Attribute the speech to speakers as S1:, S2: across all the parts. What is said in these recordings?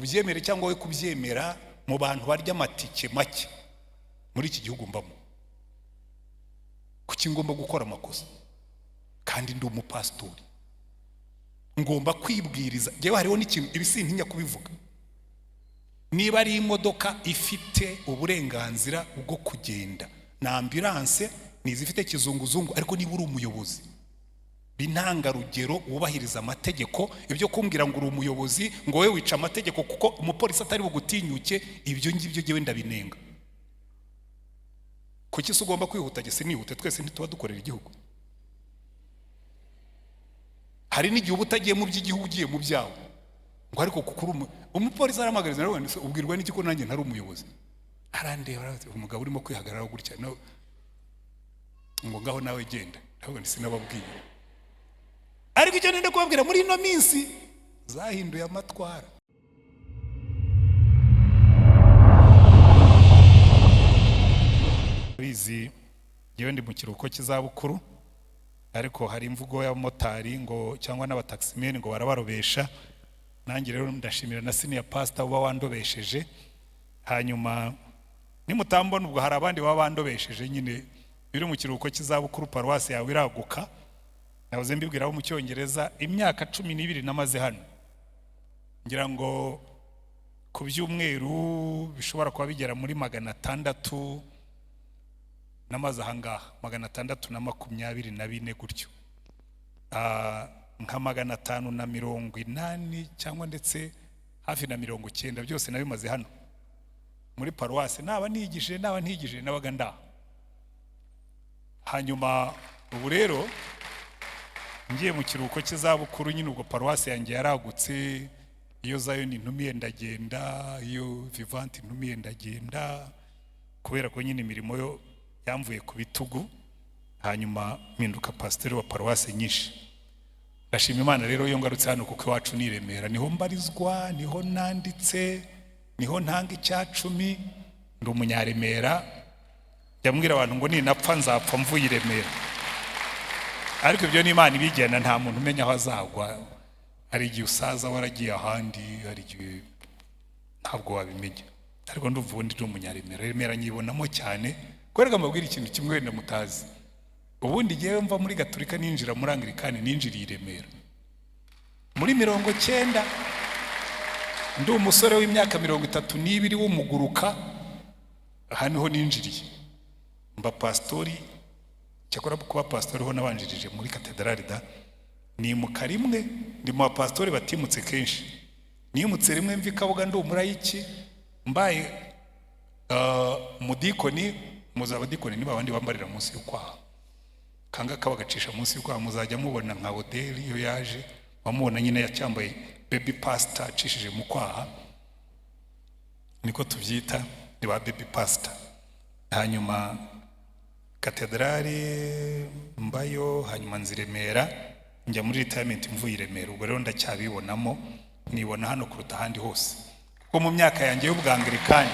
S1: ubyemere cyangwa we kubyemera mu bantu barya amatike make muri iki gihugu mbamo. Kuki ngomba gukora amakosa kandi ndi umupastori? Ngomba kwibwiriza. Jewe hariho n'ikintu ibisintinya kubivuga. Niba ari imodoka ifite uburenganzira bwo kugenda na ambulance nizifite kizunguzungu, ariko niba uri umuyobozi bintangarugero wubahiriza amategeko, ibyo kumbwira ngo uri umuyobozi ngo we wica amategeko kuko umupolisi atari bugutinyuke, ibyo ngibyo jewe ndabinenga. Kuki se ugomba kwihuta? Gese nihute, twese ntituba dukorera igihugu. Hari n'igihe utagiye mu by'igihugu ugiye mu byawe, ngo ariko kukuru umupolisi aramagariza nawe ubwirwa n'iki ko nanjye ntari umuyobozi. Arandeba umugabo urimo kwihagarara gutya no ngo ngaho nawe genda, ntabwo sinababwiye. Ariko icyo nenda kubabwira muri ino minsi zahinduye amatwara. Bizi yewe ndi mu kiruhuko cy'izabukuru, ariko hari imvugo y'abamotari ngo cyangwa n'abataximeni ngo barabarobesha. Nanjye rero ndashimira na senior pastor uba wandobesheje. Hanyuma nimutambona ubwo hari abandi baba bandobesheje nyine biri mu kiruhuko cy'izabukuru, paruwasi yawe iraguka. Nahoze mbibwira abo mu Cyongereza imyaka 12 namaze hano. Ngira ngo ku byumweru bishobora kuba bigera muri 600 namaze ahangaha, 624 gutyo. Nka 580 cyangwa ndetse hafi na 90 byose nabimaze hano muri paruwasi. Naba ntigije nabaga ndaha. Hanyuma ubu rero ngiye mu kiruhuko cy'izabukuru nyine, ubwo paruwasi yanjye yaragutse. Iyo zayo ni ntumiye ndagenda, iyo vivant ntumiye ndagenda, kubera ko nyine imirimo yo yamvuye ku bitugu. Hanyuma mpinduka pasiteri wa paruwasi nyinshi. Ndashima Imana rero iyo ngarutse hano kuko iwacu ni Remera, niho mbarizwa, niho nanditse, niho ntanga icyacumi. Ndi umunyaremera. Yambwira abantu ngo ninapfa nzapfa mvuye Remera. Ariko ibyo ni Imana ibigena, nta muntu umenya aho azagwa. Hari igihe usaza waragiye ahandi, hari igihe ntabwo wabimenya. Ariko ndumva ubundi ndi umunyaremera. Remera nyibonamo cyane. Kwereka mbabwira ikintu kimwe wenda mutazi. Ubundi ngewe mva muri Gatolika ninjira muri Anglikani, ninjiriye Remera muri 90. Ndi umusore w'imyaka 32 w'umuguruka. Hano ho ninjiriye mba pastori. Cyakora kuba pastori ho nabanjirije muri katedrali da. Ni mu karimwe ndi mu pastori batimutse kenshi. Nimutse rimwe mvi Kabuga ndi umurayiki, mbaye mudikoni. Muzabadikoni ni babandi bambarira munsi y'ukwaha, kanga kabagacisha munsi y'ukwaha. Muzajya mubona nka hoteli iyo yaje bamubona nyine yacyambaye baby pastor acishije mu kwaha, niko tubyita, ni ba baby pastor. Hanyuma katedrali mbayo, hanyuma nziremera, njya muri retirement mvuye Remera. Ubwo rero ndacyabibonamo, nibona hano kuruta ahandi hose. Kuko mu myaka yanjye y'ubwanglikani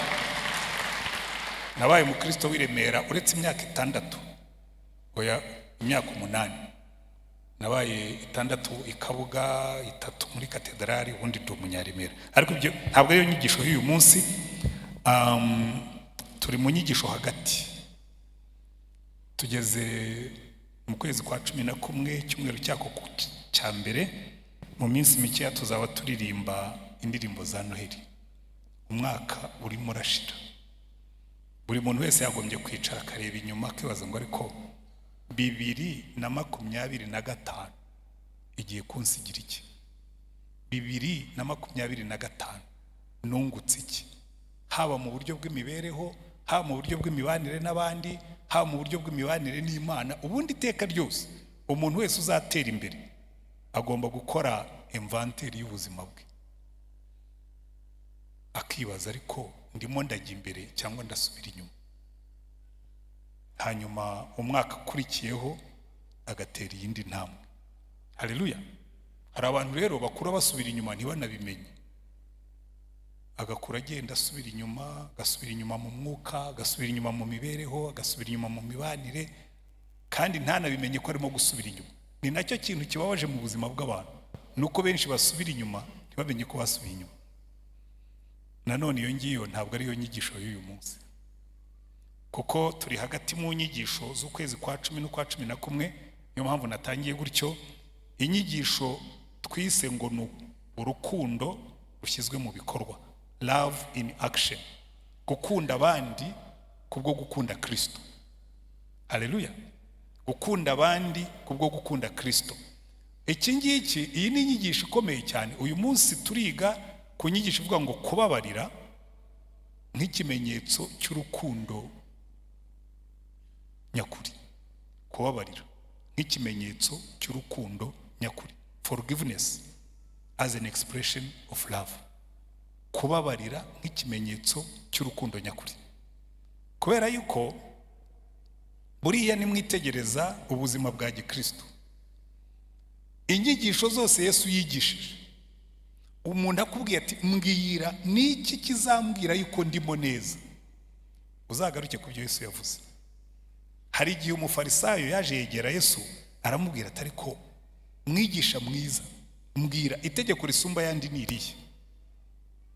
S1: nabaye umukristo w'Iremera uretse imyaka 6, oya imyaka 8. Nabaye 6 ikabuga, 3 muri katedrali, ubundi ndi umunyaremera. Ariko ibyo ntabwo ariyo nyigisho y'uyu munsi. Turi mu nyigisho hagati. Tugeze mu kwezi kwa 11, cyumweru cyako cya mbere. Mu minsi mike tuzaba turirimba indirimbo za Noheli. Umwaka urimo rashira. Buri muntu wese yagombye kwicara akareba inyuma akibaza ngo ariko 2025 igiye kunsigira iki? 2025 nungutse iki? Haba mu buryo bw'imibereho, haba mu buryo bw'imibanire n'abandi, haba mu buryo bw'imibanire n'Imana. Ubundi iteka ryose umuntu wese uzatera imbere agomba gukora inventaire y'ubuzima bwe, akibaza ariko ndimo ndajya imbere cyangwa ndasubira inyuma. Hanyuma umwaka ukurikiyeho agatera iyindi ntambwe. Haleluya. Hari abantu rero bakura basubira inyuma ntibanabimenye. Agakura agenda asubira inyuma, gasubira inyuma mu mwuka, gasubira inyuma mu mibereho, gasubira inyuma mu mibanire, kandi ntanabimenye ko arimo gusubira inyuma. Ni nacyo kintu kibabaje mu buzima bw'abantu, nuko benshi basubira inyuma ntibamenye ko basubiye inyuma. nanone iyo ngiyo ntabwo ari yo nyigisho y'uyu munsi, kuko turi hagati mu nyigisho z'ukwezi kwa 10 n'ukwa 11. Niyo mpamvu natangiye gutyo. Inyigisho twise ngo ni urukundo rushyizwe mu bikorwa, love in action, gukunda abandi kubwo gukunda Kristo. Haleluya. Gukunda abandi kubwo gukunda Kristo. Iki ngiki, iyi ni inyigisho ikomeye cyane. Uyu munsi turiga ku nyigisho ivuga ngo kubabarira nk'ikimenyetso cy'urukundo nyakuri. Kubabarira nk'ikimenyetso cy'urukundo nyakuri. Forgiveness as an expression of love. Kubabarira nk'ikimenyetso cy'urukundo nyakuri. Kubera yuko buriya nimwitegereza ubuzima bwa Gikristo, inyigisho zose Yesu yigishije, umuntu akubwiye ati mbwira niki kizambwira yuko ndimo neza, uzagaruke ku byo Yesu yavuze. Hari igihe umufarisayo yaje yegera Yesu aramubwira ati ariko mwigisha mwiza, mbwira itegeko risumba yandi ni irihe?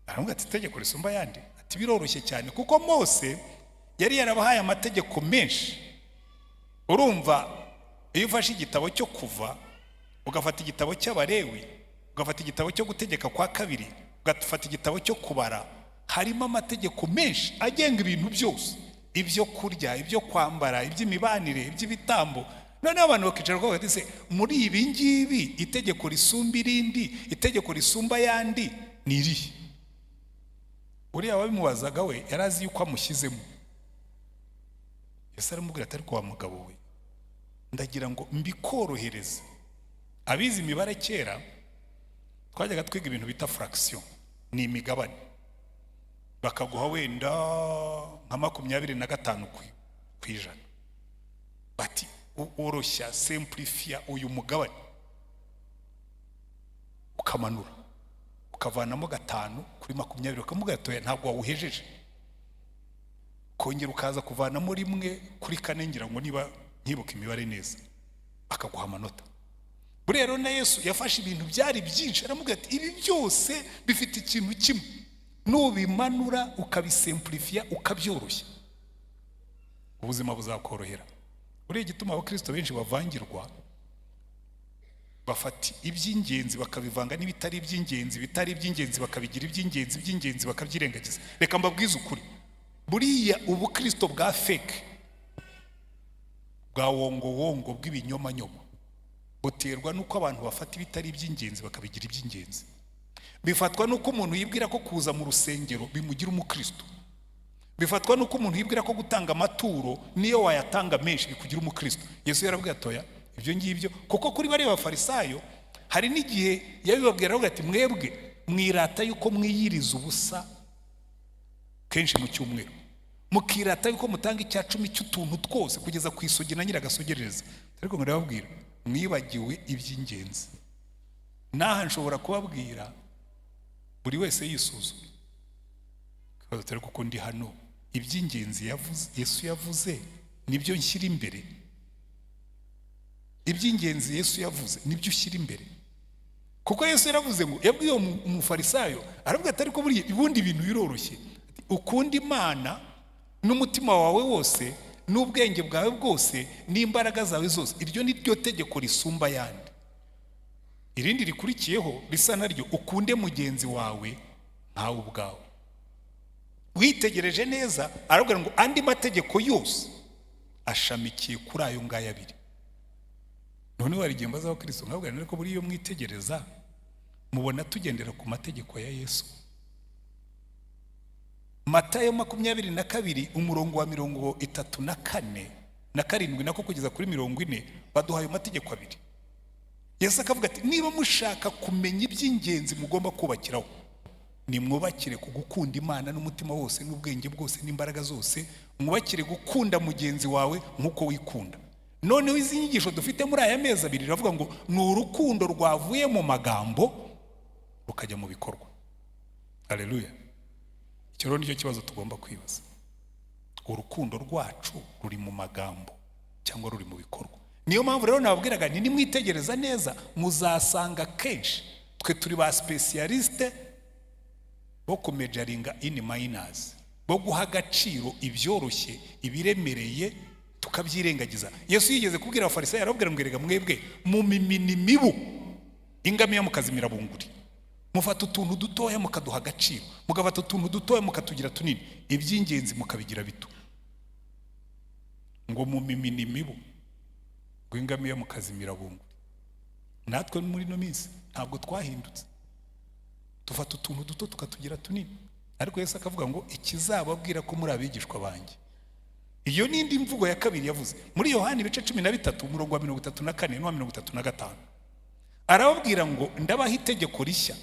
S1: Aramubwira ati itegeko risumba yandi? Ati biroroshye cyane, kuko Mose yari yarabahaye amategeko menshi. Urumva, iyo ufashe igitabo cyo Kuva, ugafata igitabo cy'Abalewi, ugafata igitabo cyo Gutegeka kwa kabiri, ugafata igitabo cyo Kubara, harimo amategeko menshi agenga ibintu byose, ibyo kurya, ibyo kwambara, iby'imibanire, iby'ibitambo. None abantu bakicara ko batise muri ibi ngibi itegeko risumba irindi, itegeko risumba yandi ni irihe? Uriya wabimubazaga we yarazi yuko amushyizemo. Yesu aramubwira ati ariko wa mugabo we, ndagira ngo mbikorohereze. Abizi imibare kera twajyaga twiga ibintu bita fraction, ni imigabane. Bakaguha wenda nka 25 ku ijana, bati oroshya, simplifia uyu mugabane, ukamanura ukavanamo 5 kuri 20, ukamubwira ati ntabwo wawuhejeje, kongera ukaza kuvanamo 1 kuri 4, ngira ngo niba nyibuka imibare neza, akaguha amanota. Burero na Yesu yafashe ibintu byari byinshi, aramubwira ati ibi byose bifite ikintu kimwe, nubimanura ukabisimplifia ukabyoroshya, ubuzima buzakorohera. Uriye gituma abakristo benshi bavangirwa, bafati iby'ingenzi bakabivanga n'ibitari iby'ingenzi, bitari iby'ingenzi bakabigira iby'ingenzi, iby'ingenzi bakabyirengagiza. Reka mbabwize ukuri, buriya ubukristo bwa fake, bwa wongo bw'ibinyoma-nyoma, buterwa nuko abantu bafata ibitari iby'ingenzi bakabigira iby'ingenzi. Bifatwa nuko umuntu yibwira ko kuza mu rusengero bimugira umukristo. Bifatwa nuko umuntu yibwira ko gutanga amaturo niyo wayatanga menshi bikugira umukristo. Yesu yarabwiye atoya ibyo ngibyo, kuko kuri bari bafarisayo hari n'igihe yabibabwira ati mwebwe mwirata yuko mwiyiriza ubusa kenshi mu cyumweru, mukirata yuko mutanga icya 10 cy'utuntu twose kugeza ku isogi na nyiragasogereza. Ariko ngo ndababwira mwibagiwe iby'ingenzi. Naha nshobora kubabwira buri wese yisuzuma, kaza tari kuko ndi hano, iby'ingenzi yavuze Yesu yavuze nibyo nshyira imbere. Iby'ingenzi Yesu yavuze nibyo ushyira imbere, kuko Yesu yaravuze ngo, yabwiye umufarisayo aravuga ati ariko buri ibundi ibintu biroroshye, ukunda Imana n'umutima wawe wose, n'ubwenge bwawe bwose, n'imbaraga zawe zose. Iryo ni ryo tegeko risumba yandi. Irindi rikurikiyeho risa naryo, ukunde mugenzi wawe nkawe ubwawe. Witegereje neza aravuga ngo andi mategeko yose ashamikiye kuri ayo ngaya abiri. None warigiye mbaza wa Kristo nkabwira ariko buri iyo mwitegereza mubona tugendera ku mategeko ya Yesu. Matayo 22 umurongo wa 34 na 7 nako kugeza kuri 40 baduhaye amategeko abiri. Yesu akavuga ati niba mushaka kumenya iby'ingenzi mugomba kubakiraho, nimwubakire ku gukunda Imana n'umutima wose n'ubwenge bwose n'imbaraga zose, mwubakire gukunda mugenzi wawe nkuko wikunda. Noneho izi nyigisho dufite muri aya mezi abiri ravuga ngo ni urukundo rwavuye mu magambo rukajya mu bikorwa. Haleluya. Icyo nicyo kibazo tugomba kwibaza. Urukundo rwacu ruri mu magambo cyangwa ruri mu bikorwa? Niyo mpamvu rero nababwiraga ni nimwitegereza neza muzasanga kenshi twe turi ba specialiste bo kumejaringa in minors, bo guha agaciro ibyoroshye ibiremereye tukabyirengagiza. Yesu yigeze kubwira abafarisayo arababwira ngo erega mwebwe mu mimini mibu ingamiya mukazimira bunguri, mufata utuntu dutoya mukaduha agaciro, mugafata utuntu dutoya mukatugira tunini, iby'ingenzi mukabigira bito. Ngo mu mimini mibu ngo ingamiya mukazimira bunguri. Natwe muri no minsi ntabwo twahindutse, dufata utuntu duto tukatugira tunini. Ariko Yesu akavuga ngo ikizababwira ko muri abigishwa banjye. Iyo nindi mvugo ya kabiri yavuze muri Yohana ibice 13 umurongo wa 34 n'uwa 35. Arababwira ngo ndabaha itegeko rishya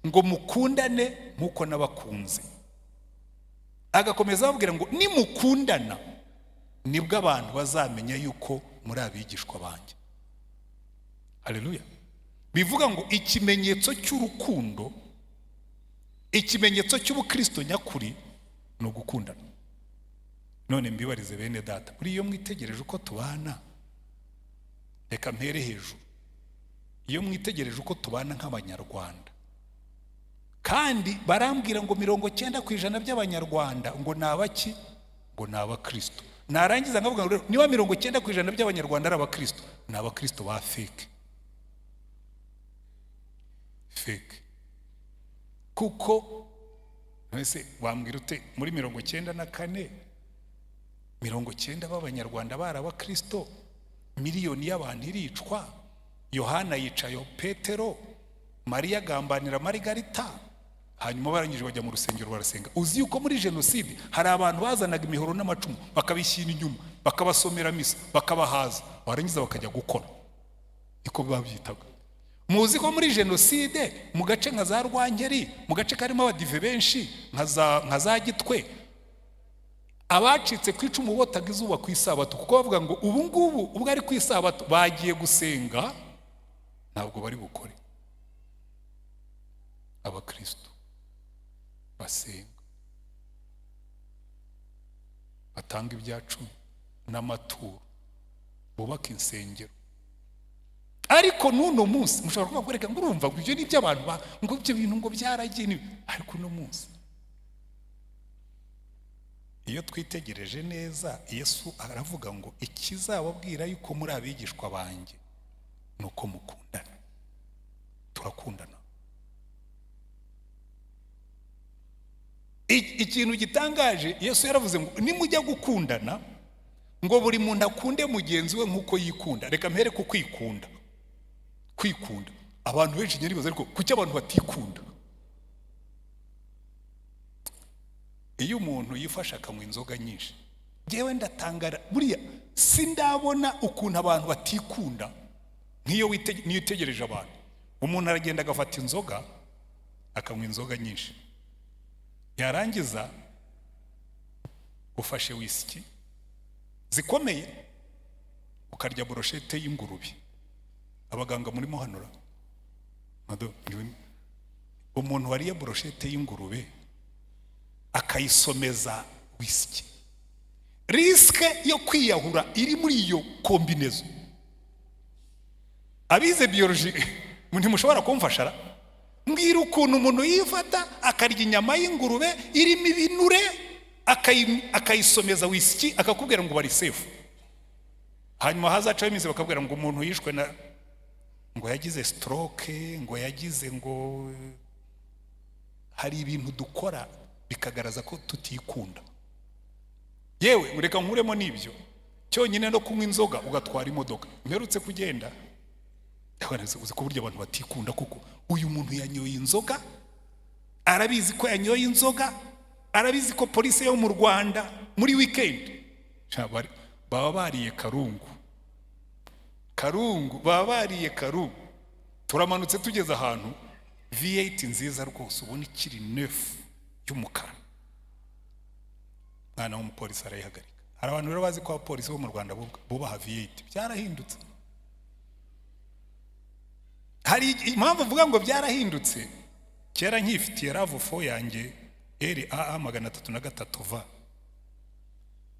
S1: ngo mukundane nkuko nabakunze. Agakomeza ababwira ngo nimukundana nibwo abantu bazamenya yuko muri abigishwa banjye. Haleluya. Bivuga ngo ikimenyetso cy'urukundo, ikimenyetso cy'ubukristo nyakuri no gukundana. None mbibarize bene data, muri iyo mwitegereje uko tubana, reka mpere hejuru. Iyo mwitegereje uko tubana nk'abanyarwanda, kandi barambwira ngo 90% by'abanyarwanda ngo nabaki, ngo nabakristo. Narangiza ngavuga ngo niba 90% by'abanyarwanda ari abakristo, nabakristo ba fake. Fake. Kuko nese wambwira ute muri 94 90 b'abanyarwanda bari abakristo, miliyoni y'abantu iricwa, Yohana yicayo Petero, Maria gambanira Margarita, hanyuma barangije bajya mu rusengero barasenga. Uzi yuko muri genocide hari abantu bazanaga imihoro n'amacumu bakabishyira inyuma, bakabasomera misa, bakabahaza, barangiza bakajya gukora. Iko babyitaga. Muzi ko muri genocide mu gace nka za Rwangeri, mu gace karimo abadive benshi nka za Gitwe, abacitse kwica umubotaga izuba ku isabato, kuko bavuga ngo ubu ngubu ubwo ari ku isabato bagiye gusenga ntabwo bari bukore. Abakristo basenga, batanga ibyacu n'amaturo, bubaka insengero. Ariko nuno munsi mushobora kuba kureka ngo urumva ngo ibyo ni by'abantu ngo ibyo bintu ngo byaragiye. Ariko no munsi iyo twitegereje neza, Yesu aravuga ngo ikizababwira yuko muri abigishwa banjye nuko mukundana. Turakundana. Ikintu gitangaje, Yesu yaravuze ngo nimujya gukundana ngo buri muntu akunde mugenzi we nkuko yikunda. Reka mpere ku kwikunda. Kwikunda, abantu benshi nyari baza ariko kuki abantu batikunda? Iyo umuntu yifasha akanywa inzoga nyinshi, jewe ndatangara, buriya sindabona ukuntu abantu batikunda. Nk'iyo witegereje abantu, umuntu aragenda agafata inzoga akanywa inzoga nyinshi, yarangiza ufashe whisky zikomeye ukarya brochette y'ingurube. Abaganga muri muhanura umuntu wariye brochette y'ingurube akayisomeza whisky, riske yo kwiyahura iri muri iyo kombinezo. Abize biology ntimushobora kumfashara, mbwira ukuntu umuntu yifata akarya inyama y'ingurube irimo ibinure akayisomeza whisky akakubwira ngo bari safe. Hanyuma hazacaho imizi bakabwira ngo umuntu yishwe na ngo yagize stroke, ngo yagize ngo hari ibintu dukora bikagaragaza ko tutikunda. Yewe ureka nkuremo nibyo cyonyine no kunywa inzoga ugatwara imodoka. Mperutse kugenda ndabanze uzi ko burya abantu batikunda, kuko uyu muntu yanyoye inzoga, arabizi ko yanyoye inzoga, arabizi ko polisi yo mu Rwanda muri weekend baba bariye karungu, baba bariye karungu. Turamanutse tugeze ahantu V8 nziza rwose ubona ikiri neuf y'umukara, mwana w'umupolisi arayihagarika. Hari abantu rero bazi ko abapolisi bo mu Rwanda bubaha V8. Byarahindutse. Hari impamvu mvuga ngo byarahindutse. Kera nkifitiye RAV4 yanjye RAA 303V,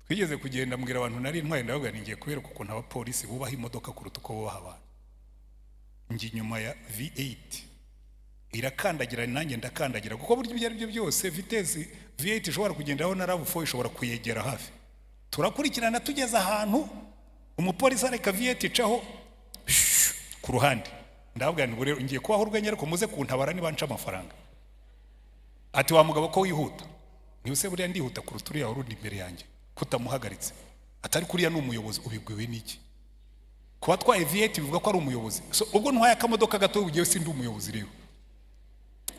S1: twigeze kugenda mbwira abantu nari ntwaye, ndavuga ngiye kubera ukuntu abapolisi bubaha imodoka kuruta uko bubaha abantu. Ngi nyuma ya V8 irakandagira nanjye ndakandagira kuko buryo ibyo ari byo byose vitesi V8 ishobora kugenderaho na RAV4 ishobora kuyegera hafi. Turakurikirana tugeze ahantu umupolisi areka V8 icaho ku ruhande. Ndavuga nti rero ngiye kubaho urwenya ariko muze kuntabara niba nca amafaranga. Ati wa mugabo ko wihuta. Niuse buriya ndihuta ku ruturi yawe rundi imbere yanjye kutamuhagaritse. Atari kuriya n'umuyobozi ubigwewe niki? Kuba twaye V8 bivuga ko ari umuyobozi. So ubwo ntwaye akamodoka gato ugiye sindi umuyobozi rero.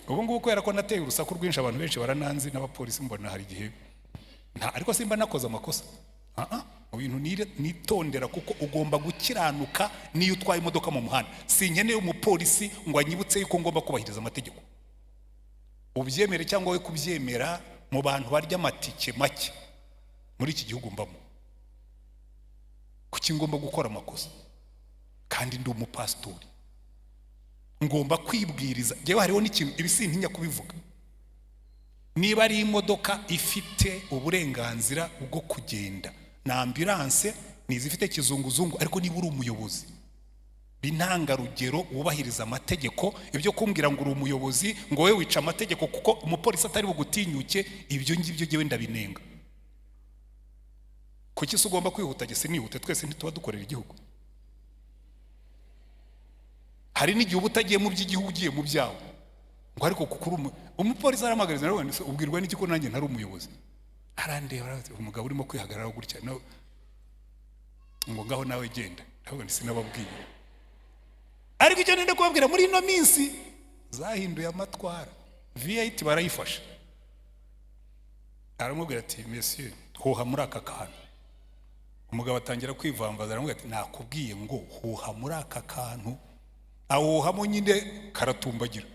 S1: Ubu ngubu ko yarako nateye urusaku rwinshi abantu benshi barananzi n'abapolisi mbona hari gihe. Ariko simba nakoze amakosa. Mu bintu nitondera kuko ugomba gukiranuka niyo utwaye imodoka mu muhanda. Sinkeneye umupolisi ngo anyibutse yuko ngomba kubahiriza amategeko. Ubyemere cyangwa we kubyemera mu bantu barya amatike make muri iki gihugu mbamo. Kuki ngomba gukora amakosa? Kandi ndi umupastori. Ngomba kwibwiriza. Jewe hariho n'ikintu ibisintinya kubivuga. Niba ari imodoka ifite uburenganzira bwo kugenda na ambulance nizifite kizunguzungu, ariko niba uri umuyobozi binanga rugero wubahiriza amategeko, ibyo kumbwira ngo uri umuyobozi ngo we wica amategeko kuko umupolisi atari bugutinyuke, ibyo ngibyo jewe ndabinenga. Kuki se ugomba kwihuta gese nihute? Twese ntituba dukorera igihugu. Hari n'igihe ubutagiye mu by'igihugu ugiye mu byawe ngo ariko kukuru umupolisi aramagariza nawe ubwirwa n'iki ko nanjye ntari umuyobozi. Arandeba umugabo urimo kwihagarara gutya no ngo ngaho nawe genda. Ntabwo sinababwiye. Ariko icyo nenda kubabwira muri ino minsi zahinduye amatwara. V8 barayifasha. Aramubwira ati monsieur hoha muri aka kantu. Umugabo atangira kwivambaza aramubwira ati nakubwiye ngo hoha muri aka kantu. Awohamo nyine karatumbagira.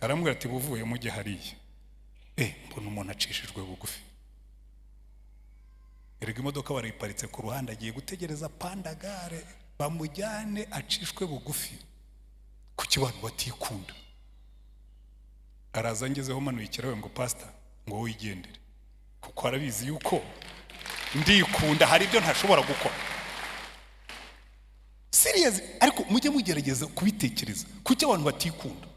S1: Aramubwira ati buvuye mujye hariya. Mbona umuntu acishijwe bugufi. Erega imodoka barayiparitse ku ruhande agiye gutegereza pandagare bamujyane acishwe bugufi. Kuki abantu batikunda? Araza ngezeho manuyikirawe ngo pastor ngo wigendere. Kuko arabizi yuko ndikunda hari ibyo ntashobora gukora. Serious, ariko mujye mugerageza kubitekereza. Kuki abantu batikunda?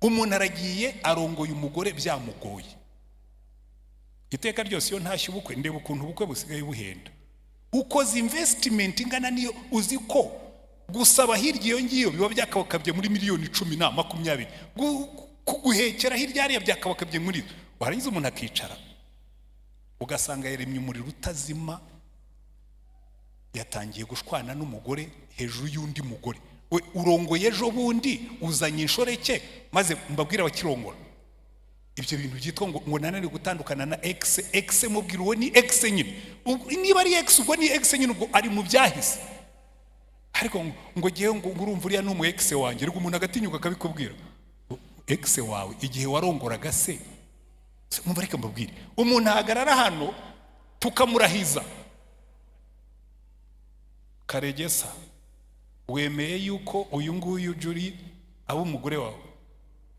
S1: Umuntu aragiye arongoye umugore byamugoye. Iteka ryose yo ntashye ubukwe ndeba ukuntu ubukwe busigaye buhenda. Ukoze investment ingana niyo uzi ko gusaba hirya iyo ngiyo biba byakabakabye muri miliyoni 10 na 20. Kuguhekera hirya hariya byakabakabye muri. Warangiza umuntu akicara ugasanga yeremye umuriro utazima, yatangiye gushwana n'umugore hejuru y'undi mugore. We urongoye ejo bundi uzanye inshoreke maze mbabwira abakirongora. Ibyo bintu byitwa ngo nanane gutandukana na X mubwira uwo ni X nyine. Niba ari X ubwo ni X nyine ubwo ari mu byahise. Ariko ngo giye ngo urumva uriya n'umu X wanjye ariko umuntu agatinyuka akabikubwira. X wawe igihe warongoraga se. Mumbareke mbabwire. Umuntu ahagarara hano tukamurahiza. Karegesa wemeye yuko uyu nguyu juri abo umugore wawe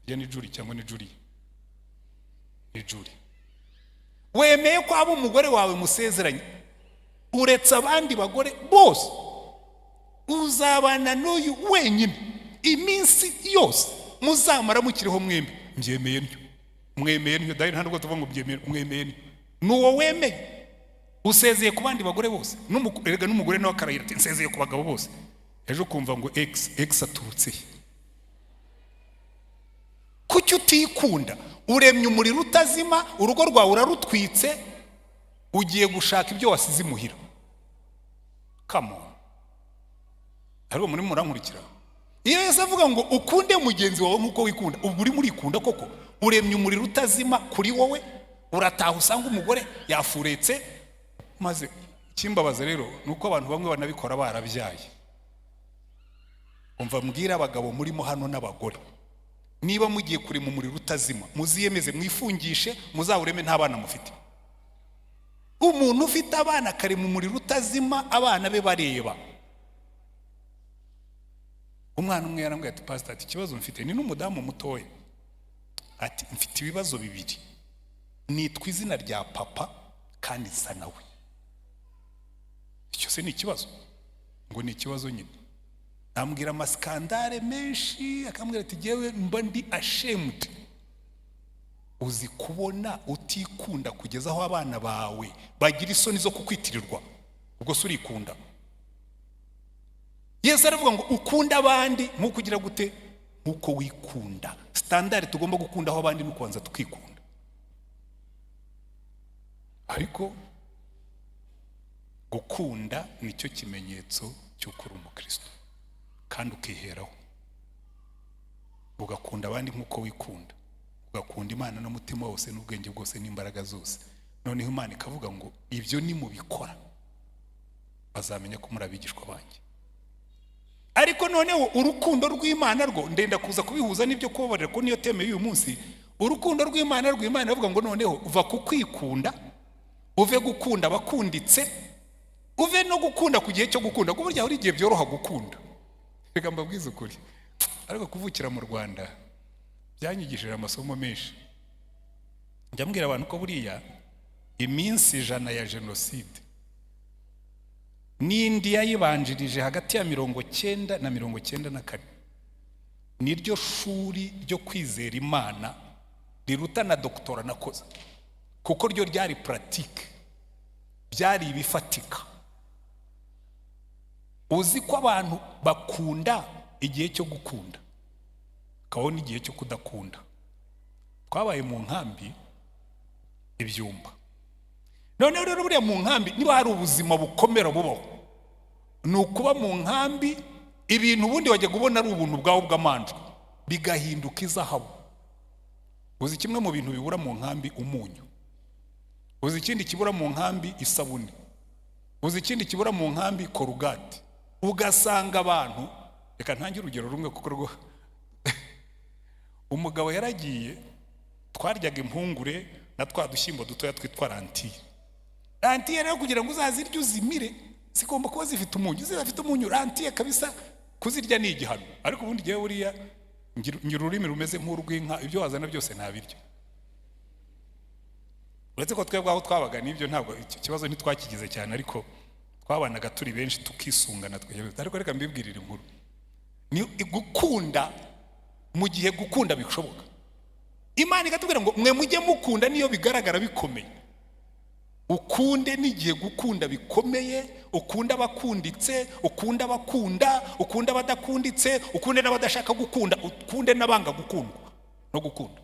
S1: ya ni juri cyangwa ni juri? Ni juri. Wemeye ko abo umugore wawe musezeranye uretse abandi bagore bose uzabana n'uyu wenyine iminsi yose muzamara mukiriho mwembe. Mbyemeye ntyo. Mwemeye ntyo dai ntabwo tuvuga ngo mwemeye ntyo. Nuwo wemeye usezeye ku bandi bagore bose. Erega n'umugore nawe akarahira ati nsezeye ku bagabo bose. Ejo kumva ngo X aturutse. Kuki utikunda? Uremye umuriro utazima, urugo rwawe urarutwitse, ugiye gushaka ibyo wasize imuhira. Come on. Ariko muri murankurikira. Iyo Yesu avuga ngo ukunde mugenzi wawe nkuko wikunda, ubwo uri muri kunda koko. Uremye umuriro utazima kuri wowe, urataha usanga umugore yafuretse. Maze kimbabaza rero nuko abantu bamwe banabikora barabyaye. Umva mbwira abagabo murimo hano n'abagore, niba mugiye kuri mu muriro utazima muziyemeze mwifungishe muzawureme nta bana mufite. Umuntu ufite abana kare mu muriro utazima abana be bareba. Umwana umwe yarambwiye ati pastor ati ikibazo mfite ni n'umudamu mutoya. Ati mfite ibibazo bibiri. Nitwa izina rya papa kandi nsa nawe. Icyo se ni ikibazo? Ngo ni ikibazo nyine. ambwira amaskandare menshi, akambwira ati jewe mba ndi ashamed. Uzi kubona utikunda kugeza aho abana bawe bagira isoni zo kukwitirirwa, ubwo se urikunda? Yesu aravuga ngo ukunda abandi nkukugira gute? Nkuko wikunda. Standard tugomba gukunda aho abandi nukubanza tukikunda. Ariko gukunda nicyo kimenyetso cy'uko uri umukristo, kandi ukiheraho ugakunda abandi nkuko wikunda, ugakunda Imana n'umutima wose n'ubwenge bwose n'imbaraga zose. Noneho Imana ikavuga ngo ibyo ni mubikora bazamenya ko muri abigishwa banjye. Ariko noneho urukundo rw'Imana rwo ndenda kuza kubihuza n'ibyo kubabarira ko niyo teme y'uyu munsi. Urukundo rw'Imana rw'Imana avuga ngo noneho uva kukwikunda, uve gukunda bakunditse, uve no gukunda ku gihe cyo gukunda. Kuko burya hari igihe byoroha gukunda. Reka mbabwize ukuri, ariko kuvukira mu Rwanda byanyigishije amasomo menshi. Njya mbwira abantu ko buriya iminsi 100 ya jenoside n'indi yayibanjirije hagati ya 90 na 94 niryo shuri ryo kwizera Imana riruta na doktora nakoze, kuko ryo ryari pratique, byari ibifatika. Uzi ko abantu bakunda igihe cyo gukunda, kabone igihe cyo kudakunda. Twabaye mu nkambi ibyumba. None rero buriya mu nkambi niba hari ubuzima bukomera bubaho, ni ukuba mu nkambi ibintu ubundi wajya kubona ari ubuntu bwawe bw'amanjwe bigahinduka izahabu. Uzi kimwe mu bintu bibura mu nkambi? Umunyu. Uzi ikindi kibura mu nkambi? Isabune. Uzi ikindi kibura mu nkambi? Korugate. Ugasanga abantu, reka ntangira urugero rumwe kuko rwo umugabo yaragiye, twaryaga impungure na twa dushyimbo dutoya twitwa rantiye. Rantiye rero kugira ngo uzazirye uzimire zigomba kuba zifite umunyu. Zifite umunyu rantiye kabisa, kuzirya ni igihano. Ariko ubundi gihe buriya ngira ururimi rumeze nk'urw'inka, ibyo wazana byose ntabiryo. Uretse ko twebwe aho twabaga n'ibyo ntabwo ikibazo ntitwakigize cyane, ariko twabanaga turi benshi tukisungana twebwe. Ariko reka mbibwirire inkuru. Ni gukunda mu gihe gukunda bishoboka. Imana ikatubwira ngo mwe mujye mukunda niyo bigaragara bikomeye. Ukunde n'igihe gukunda bikomeye, ukunda abakunditse, ukunda abakunda, ukunda abadakunditse, ukunde n'abadashaka gukunda, ukunde n'abanga gukundwa no gukunda.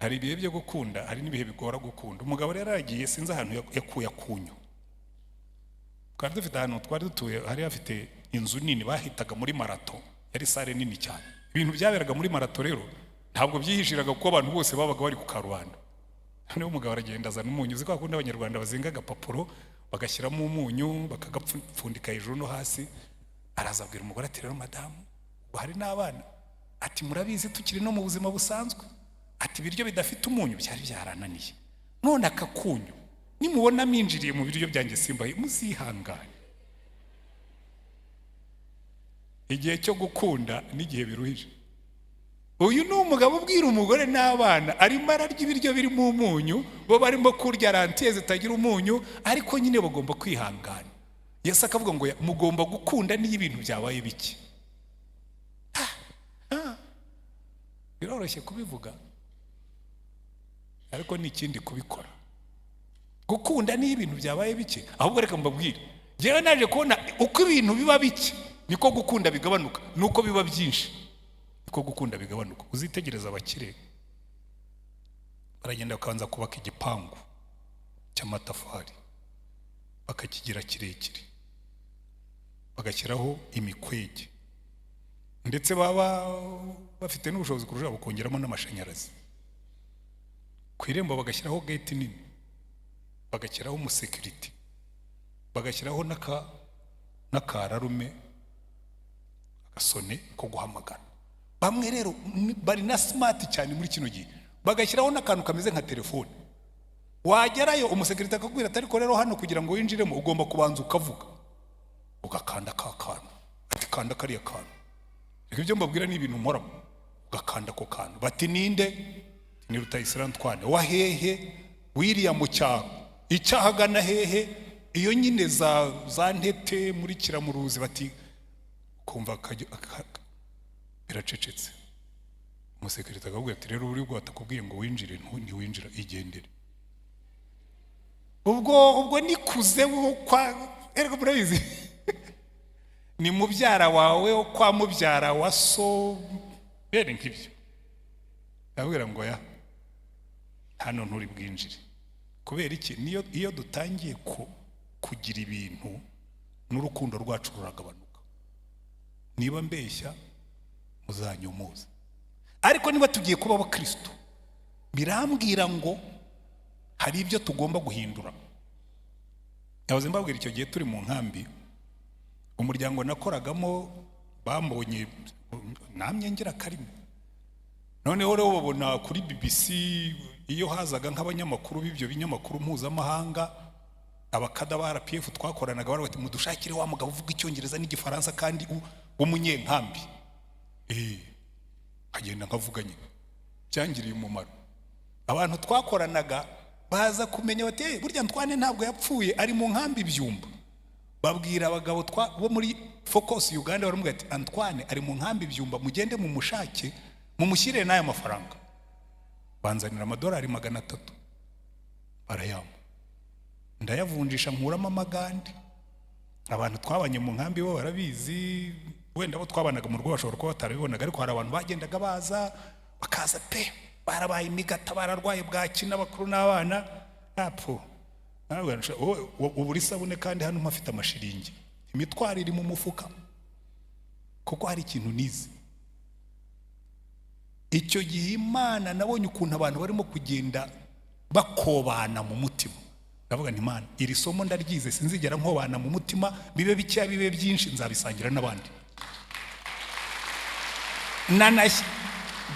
S1: Hari ibihe byo gukunda, hari n'ibihe bigora gukunda. Umugabo rero yaragiye, sinzi ahantu yakuye akunyu. Twari dufite ahantu twari dutuye, hari hafite inzu nini bahitaga muri marato, yari sare nini cyane. Ibintu byaberaga muri marato rero ntabwo byihishiraga kuko abantu bose babaga bari ku karubanda. Noneho umugabo aragenda azana umunyu. Uzi ko akunda abanyarwanda bazinga agapapuro bagashyiramo umunyu bakagapfundika hejuru no hasi. Araza abwira umugore ati rero madamu, hari n'abana, ati murabizi tukiri no mu buzima busanzwe, ati ibiryo bidafite umunyu byari byarananiye, none akakunyu nimubona minjiriye mu biryo byanjye simbaye muzihangane. Igihe cyo gukunda n'igihe biruhije. Uyu ni umugabo ubwira umugore n'abana, arimo ararya ibiryo birimo umunyu, bo barimo kurya rantiye zitagira umunyu, ariko nyine bagomba kwihangana. Yesu akavuga ngo mugomba gukunda niyo ibintu byabaye bike. Biroroshye kubivuga, ariko ni ikindi kubikora. Gukunda niyo ibintu byabaye bike. Ahubwo reka mbabwire, jewe naje kubona uko ibintu biba bike niko gukunda bigabanuka, nuko biba byinshi niko gukunda bigabanuka. Uzitegereza abakire baragenda bakabanza kubaka igipangu cy'amatafari, bakakigira kirekire, bagashyiraho imikwege, ndetse baba bafite n'ubushobozi kurusha bukongeramo n'amashanyarazi. Ku irembo bagashyiraho gate nini, bagashyiraho umusekiriti, bagashyiraho n'akararume, agasone ko guhamagara. Bamwe rero bari na smart cyane muri kino gihe, bagashyiraho n'akantu kameze nka telefone. Wagerayo umusekiriti akakubwira ati ariko rero hano kugira ngo winjiremo ugomba kubanza ukavuga, ugakanda ka kantu, ati kanda kariya kantu. Ibyo mbabwira ni ibintu nkoramo, ugakanda ko kantu. Bati ninde? Ni Rutayisire Antoine. Wahehe? Wiriya mu cyaro. Icyahagana hehe? Iyo nyine za ntete muri Kiramuruzi. Bati kumva biracecetse. Umusekirite akabwira ati rero uri bwatakubwiye ngo winjire ntiwinjira, igendere. Ubwo nikuze kwa ergo murabizi ni mubyara wawe kwa mubyara wa so bene nk'ibyo. Ndabwira ngo ya hano nturi bwinjire. Kubera iki? Iyo dutangiye kugira ibintu n'urukundo rwacu ruragabanuka. Niba mbeshya muzanyomoza, ariko niba tugiye kuba abakristo birambwira ngo hari ibyo tugomba guhindura. Yahoze mbabwira icyo gihe turi mu nkambi, umuryango nakoragamo bambonye namye ngira karimo. Noneho rero babona kuri BBC iyo hazaga nk'abanyamakuru b'ibyo binyamakuru mpuzamahanga, abakada ba RPF twakoranaga bari bati mudushakire wa mugabo uvuga icyongereza n'igifaransa kandi w'umunyenkambi. Agenda nkavuga nyine, byangiriye umumaro. Abantu twakoranaga baza kumenya bati burya Antoine ntabwo yapfuye, ari mu nkambi Byumba. Babwira abagabo bo muri Focus Uganda baramubwira ati Antoine ari mu nkambi Byumba, mugende mu mushake mumushyire n'aya mafaranga. Banzanira amadolari 300 barayamba, ndayavunjisha nkuramo amagande. Abantu twabanye mu nkambi bo barabizi, wenda bo twabanaga mu rugo bashobora kuba batarabibonaga, ariko hari abantu bagendaga baza bakaza pe barabaye imigata, bararwaye bwaki n'abakuru n'abana apfu. Uburi sabune kandi hano mpafite amashiringi, imitwaro iri mu mufuka, kuko hari ikintu nize. Icyo gihe Imana nabonye ukuntu abantu barimo kugenda bakobana mu mutima. Ndavuga nti Imana, iri somo ndaryize, sinzigera nkobana mu mutima, bibe bike bibe byinshi nzabisangira n'abandi.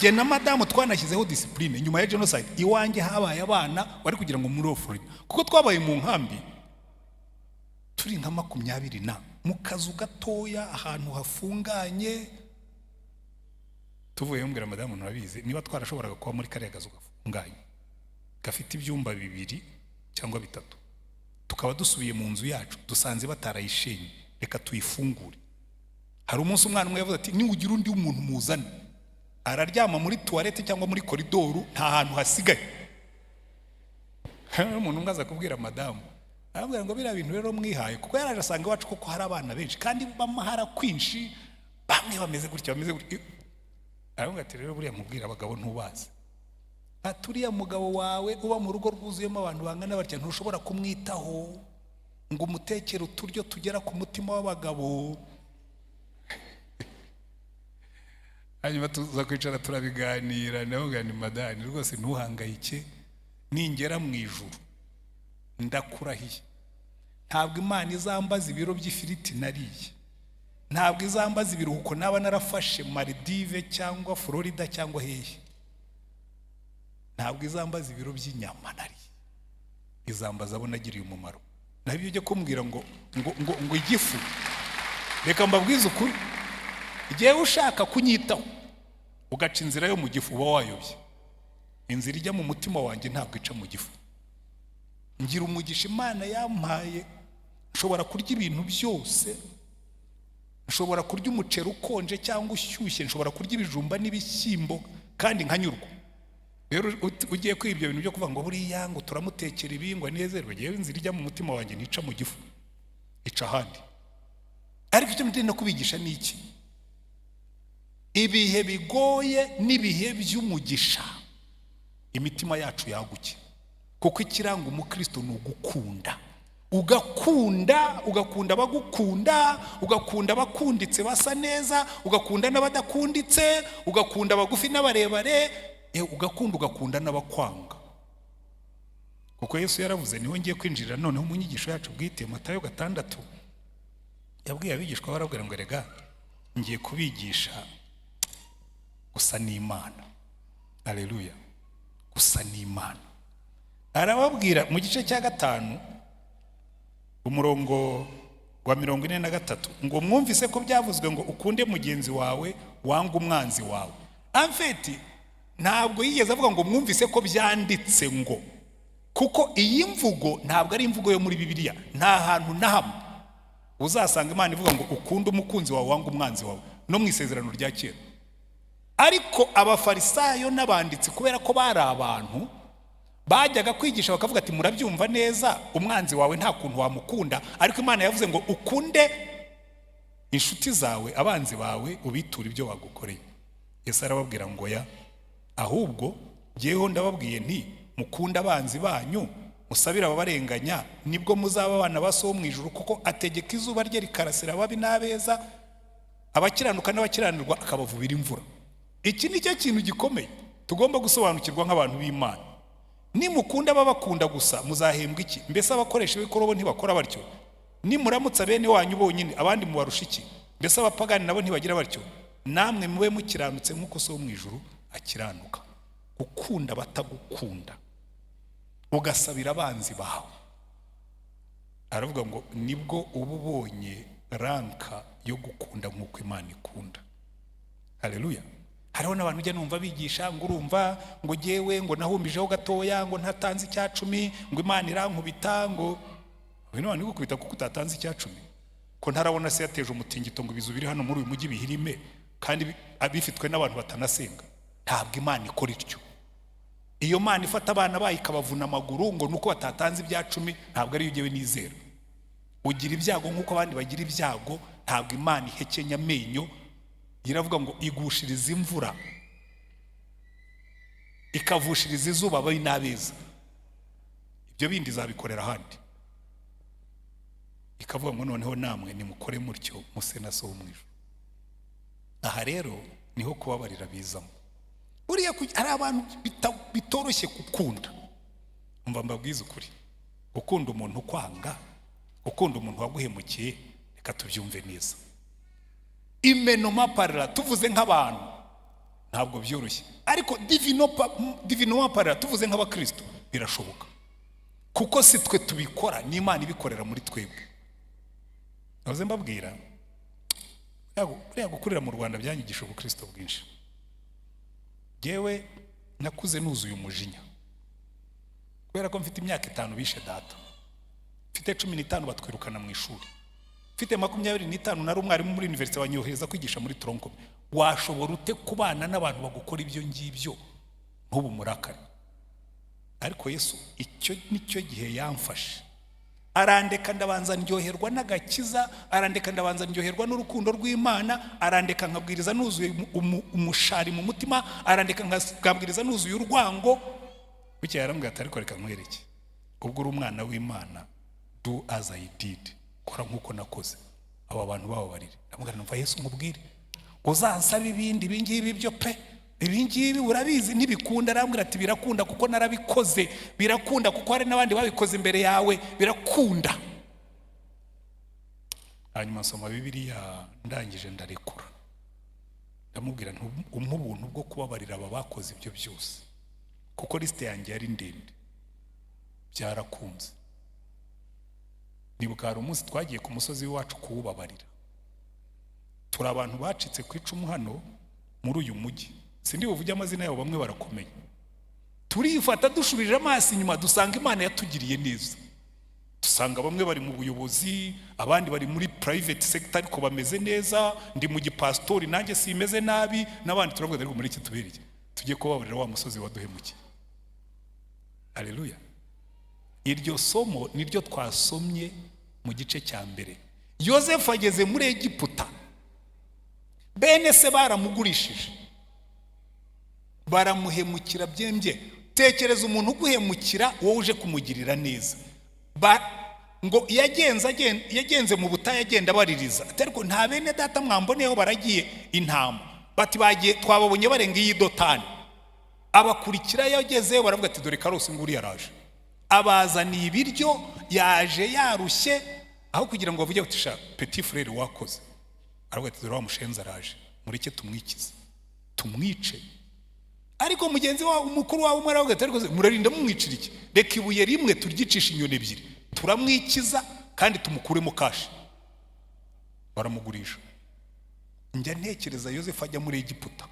S1: Jye na madamu twanashyizeho discipline nyuma ya genocide. Iwanjye habaye abana bari kugira ngo muri Florida, kuko twabaye mu nkambi turi nka 20 na mu kazu gatoya ahantu hafunganye. Tuvuye mbwira madamu narabizi niba twarashoboraga kuba muri kariya kazu gafunganye gafite ibyumba 2 cyangwa 3, tukaba dusubiye mu nzu yacu dusanze batarayishenye, reka tuyifungure. Hari umunsi umwana umwe yavuze ati niwugira undi umuntu muzana, araryama muri toilette cyangwa muri koridoru, nta hantu hasigaye. Umuntu ngaza kubwira madamu, arabwira ngo bira bintu rero mwihaye, kuko yaraje asanga iwacu kuko hari abana benshi kandi bamahara kwinshi, bamwe bameze gutya bameze gutya. Arabwira ati rero buriya mubwira abagabo ntubazi, aturiya mugabo wawe uba mu rugo rwuzuyemo abantu bangana batya ntushobora kumwitaho ngo umutekere uturyo tugera ku mutima w'abagabo. Hanyuma tuza kwicara turabiganira, navuga ni madani rwose ntuhangayike, ningera mu ijuru ndakurahiye ntabwo Imana izambaza ibiro by'ifiriti nariye, ntabwo izambaza ibiruhuko naba narafashe Maldive cyangwa Florida cyangwa hehe, ntabwo izambaza ibiro by'inyama nariye, izambaza abo nagiriye umumaro. Nabyo ujye kumbwira ngo igifu, reka mbabwize ukuri, igihe ushaka kunyitaho ugaca inzira yo mu gifu uba wayobye. Inzira ijya mu mutima wanjye ntabwo ica mu gifu. Ngira umugisha Imana yampaye, nshobora kurya ibintu byose, nshobora kurya umuceri ukonje cyangwa ushyushye, nshobora kurya ibijumba n'ibishyimbo kandi nkanyurwa. Rero ugiye kwibyo bintu byo kuvuga ngo buriya ngo turamutekera ibingwa nezerwe, yewe inzira ijya mu mutima wanjye nica mu gifu, ica ahandi. Ariko icyo ndimo kubigisha ni iki? Ibihe bigoye n'ibihe by'umugisha imitima yacu yaguke, kuko ikiranga umukristo ni ugukunda. Ugakunda bagukunda, ugakunda bakunditse basa neza, ugakunda n'abadakunditse, ugakunda bagufi n'abarebare, ugakunda n'abakwanga. Kuko Yesu yaravuze, niho ngiye kwinjira noneho mu nyigisho yacu bwite, Matayo 6 yabwiye abigishwa barabwira ngo rega ngiye kubigisha gusa n'Imana. Haleluya, gusa n'Imana. Arababwira mu gice cya 5 umurongo wa 43 ngo mwumvise ko byavuzwe ngo ukunde mugenzi wawe wanga umwanzi wawe. Amfeti ntabwo yigeze avuga ngo mwumvise ko byanditse ngo, kuko iyi mvugo ntabwo ari imvugo yo muri Bibiliya, nta hantu na hamwe. uzasanga Imana ivuga ngo ukunde umukunzi wawe wanga umwanzi wawe, no mu isezerano rya kera. Ariko abafarisayo n'abanditsi kubera ko bari abantu bajyaga kwigisha bakavuga ati murabyumva neza, umwanzi wawe nta kuntu wamukunda, ariko Imana yavuze ngo ukunde inshuti zawe, abanzi bawe ubitura ibyo bagukoreye. Yesu arababwira ngo ya, ahubwo jyeho ndababwiye nti mukunda abanzi banyu, musabira ababarenganya, nibwo muzaba abana ba So mu ijuru, kuko ategeka izuba rye rikarasira ababi n'abeza, abakiranuka n'abakiranirwa akabavubira imvura. Iki ni cyo kintu gikomeye tugomba gusobanukirwa nk'abantu b'Imana. Nimukunda ababakunda gusa muzahembwa iki? Mbese abakoresha b'ikorobo ntibakora batyo? Nimuramutsa bene wanyu bonyine abandi mubarusha iki? Mbese abapagani nabo ntibagira batyo? Namwe mube mukiranutse nk'uko So mu ijuru akiranuka. Gukunda batagukunda, ugasabira abanzi bawe, aravuga ngo nibwo uba ubonye ranka yo gukunda nk'uko Imana ikunda. Haleluya. Hariho n'abantu ujya numva bigisha ngo urumva ngo jyewe ngo nahumbijeho gatoya ngo ntatanze icya 10 ngo Imana irankubita, ngo bino abantu gukubita kuko utatanze icya 10, ko ntarabona se yateje umutingito ngo ibizu biri hano muri uyu mujyi bihirime kandi abifitwe n'abantu batanasenga. Ntabwo Imana ikora ityo. Iyo Mana ifata abana bayo ikabavuna amaguru ngo nuko batatanze ibya 10, ntabwo ari ugewe nizera. Ugira ibyago nkuko abandi bagira ibyago. Ntabwo Imana ihekenya amenyo, iravuga ngo igushiriza imvura ikavushiriza izuba ababi n'abeza, ibyo bindi zabikorera ahandi. Ikavuga ngo noneho namwe nimukore mutyo muse na So mu ijuru. Aha rero niho kubabarira bizamo. Uriya ari abantu bitoroshye gukunda. Umva mbabwiza ukuri, gukunda umuntu kwanga, gukunda umuntu waguhemukiye, reka tubyumve neza. Imenoma parla tuvuze nk'abantu ntabwo byoroshye, ariko divino parla tuvuze nk'abakristo birashoboka, kuko si twe tubikora, ni Imana ibikorera muri twebwe. Naze mbabwira uriya gukurira mu Rwanda byanyigisha ubukristo bwinshi. Jewe nakuze nuzuye umujinya kubera ko mfite imyaka 5 bishe data, mfite 15 batwirukana mu ishuri, mfite 25 nari umwarimu muri university wanyohereza kwigisha muri tronco. Washobora ute kubana n'abantu bagukora ibyo ngibyo ntubu murakari? Ariko Yesu icyo nicyo gihe yamfashe, arandeka ndabanza ndyoherwa n'agakiza, arandeka ndabanza ndyoherwa n'urukundo rw'Imana, arandeka nkabwiriza nuzuye umushari mu mutima, arandeka nkabwiriza nuzuye urwango. Bucye yarambwira ati ariko reka nkwereke, ubwo uri umwana w'Imana, do as I did, kora nkuko nakoze, aba bantu bababarire. Ndamubwira numva Yesu nkubwire uzansaba ibindi bingibi byo pe, ibingibi urabizi ntibikunda. Arambwira ati birakunda kuko narabikoze, birakunda kuko hari n'abandi babikoze imbere yawe, birakunda. Hanyuma nsoma Bibiliya, ndangije ndarekura, ndamubwira ubuntu bwo kubabarira aba bakoze ibyo byose, kuko liste yanjye yari ndende, byarakunze. Nibuka hari umunsi twagiye ku musozi wacu kuwubabarira, turi abantu bacitse ku icumu hano muri uyu mujyi, sindi buvuge amazina yabo, bamwe barakomeye. Turifata dushubirira amaso inyuma, dusanga Imana yatugiriye neza. Dusanga bamwe bari mu buyobozi, abandi bari muri private sector ariko bameze neza, ndi mu gipastori nanjye simeze nabi, n'abandi turavuga ariko muri iki tubereye tujye kubabarira wa musozi waduhemukiye. Haleluya. Iryo somo niryo twasomye mu gice cya mbere. Yosefu ageze muri Egiputa, bene se baramugurishije, baramuhemukira byembye. Tekereza umuntu uguhemukira wowe uje kumugirira neza. Ngo yagenze mu butayu agenda baririza, ariko nta bene data mwamboneho baragiye intama, bati bagiye twababonye barenga iyi Dotani. Abakurikira yageze baravuga ati dore Karosi nguri yaraje, abazaniye ibiryo, yaje yarushye, aho kugira ngo bavuge utisha petit frere wakoze, aravuga ati dore wa mushenza araje, mureke tumwikize tumwice. Ariko mugenzi wawe umukuru wawe umaravuga ati ariko murarinda mumwicira iki? Reka ibuye rimwe turyicisha inyoni ebyiri, turamwikiza kandi tumukuremo kashi. Baramugurisha. Njya ntekereza Yosefu ajya muri Egiputa